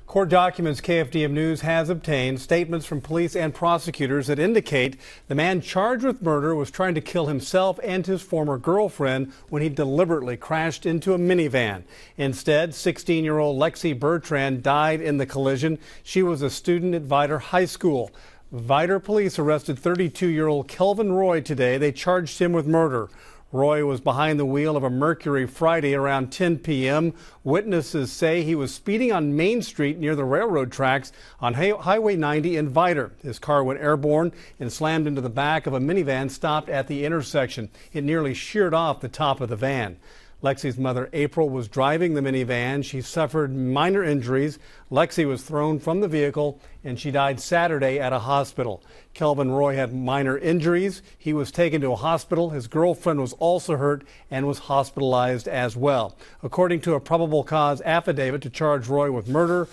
Court documents KFDM News has obtained statements from police and prosecutors that indicate the man charged with murder was trying to kill himself and his former girlfriend when he deliberately crashed into a minivan. Instead, 16-year-old Lexy Bertrand died in the collision. She was a student at Vidor High School. Vidor police arrested 32-year-old Kelvin Roy today. They charged him with murder. Roy was behind the wheel of a Mercury Friday around 10 p.m. Witnesses say he was speeding on Main Street near the railroad tracks on Highway 90 in Vidor. His car went airborne and slammed into the back of a minivan stopped at the intersection. It nearly sheared off the top of the van. Lexy's mother, April, was driving the minivan. She suffered minor injuries. Lexy was thrown from the vehicle, and she died Saturday at a hospital. Kelvin Roy had minor injuries. He was taken to a hospital. His girlfriend was also hurt and was hospitalized as well. According to a probable cause affidavit to charge Roy with murder,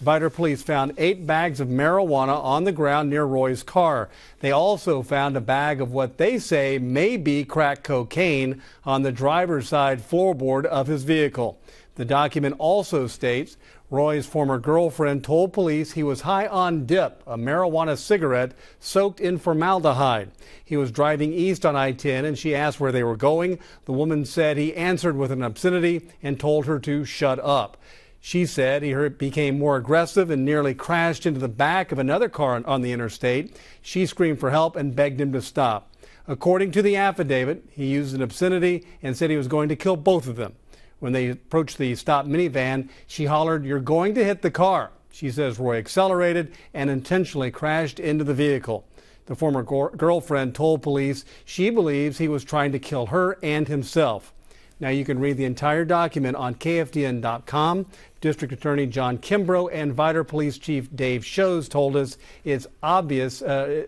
Vidor police found 8 bags of marijuana on the ground near Roy's car. They also found a bag of what they say may be crack cocaine on the driver's side floorboard of his vehicle. The document also states Roy's former girlfriend told police he was high on dip, a marijuana cigarette soaked in formaldehyde. He was driving east on I-10 and she asked where they were going. The woman said he answered with an obscenity and told her to shut up. She said he became more aggressive and nearly crashed into the back of another car on the interstate. She screamed for help and begged him to stop. According to the affidavit, he used an obscenity and said he was going to kill both of them. When they approached the stopped minivan, she hollered, "You're going to hit the car." She says Roy accelerated and intentionally crashed into the vehicle. The former girlfriend told police she believes he was trying to kill her and himself. Now you can read the entire document on KFDN.com. District Attorney John Kimbrough and Vidor Police Chief Dave Shows told us it's obvious an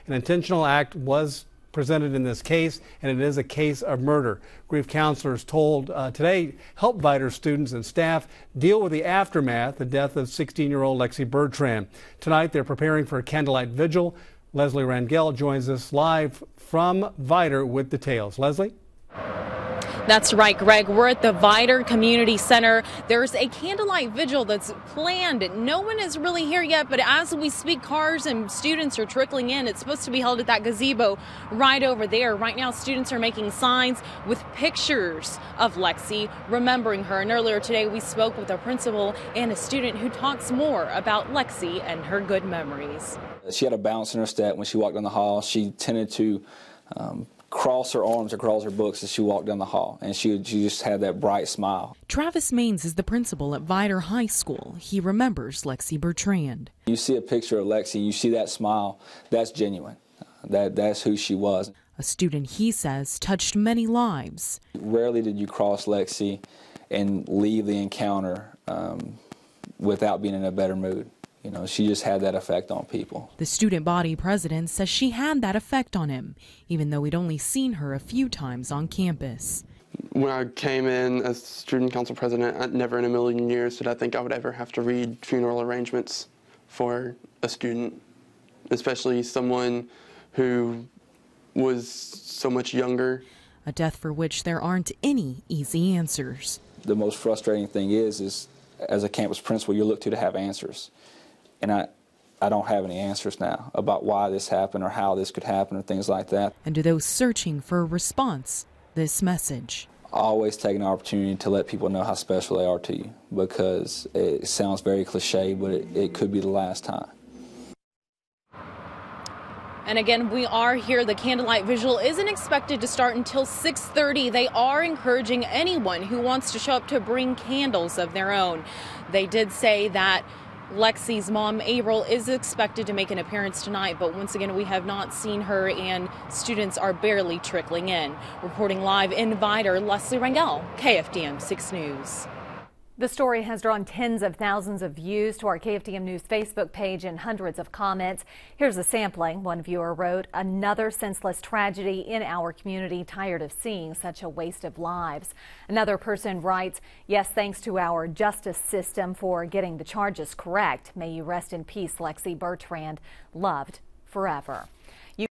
intentional act was presented in this case, and it is a case of murder. Grief counselors told today help Vidor students and staff deal with the aftermath, the death of 16-year-old Lexy Bertrand. Tonight they're preparing for a candlelight vigil. Leslie Rangel joins us live from Vidor with details. Leslie? That's right, Greg. We're at the Vidor Community Center. There's a candlelight vigil that's planned. No one is really here yet, but as we speak, cars and students are trickling in. It's supposed to be held at that gazebo right over there. Right now, students are making signs with pictures of Lexy, remembering her. And earlier today, we spoke with a principal and a student who talks more about Lexy and her good memories. She had a bounce in her step when she walked down the hall. She tended to cross her arms across her books as she walked down the hall, and she just had that bright smile. Travis Maines is the principal at Vidor High School. He remembers Lexy Bertrand. You see a picture of Lexy, you see that smile, that's genuine. That's who she was. A student, he says, touched many lives. Rarely did you cross Lexy and leave the encounter without being in a better mood. You know, she just had that effect on people. The student body president says she had that effect on him, even though he'd only seen her a few times on campus. When I came in as student council president, I never in a million years did I think I would ever have to read funeral arrangements for a student, especially someone who was so much younger. A death for which there aren't any easy answers. The most frustrating thing is as a campus principal, you look to have answers. And I don't have any answers now about why this happened or how this could happen or things like that. And to those searching for a response, this message. Always take an opportunity to let people know how special they are to you, because it sounds very cliche, but it could be the last time. And again, we are here. The candlelight vigil isn't expected to start until 6:30. They are encouraging anyone who wants to show up to bring candles of their own. They did say that Lexy's mom, April, is expected to make an appearance tonight, but once again, we have not seen her, and students are barely trickling in. Reporting live in Vidor, Leslie Rangel, KFDM 6 News. The story has drawn tens of thousands of views to our KFDM News Facebook page and hundreds of comments. Here's a sampling. One viewer wrote, "Another senseless tragedy in our community. Tired of seeing such a waste of lives." Another person writes, "Yes, thanks to our justice system for getting the charges correct. May you rest in peace, Lexy Bertrand. Loved forever."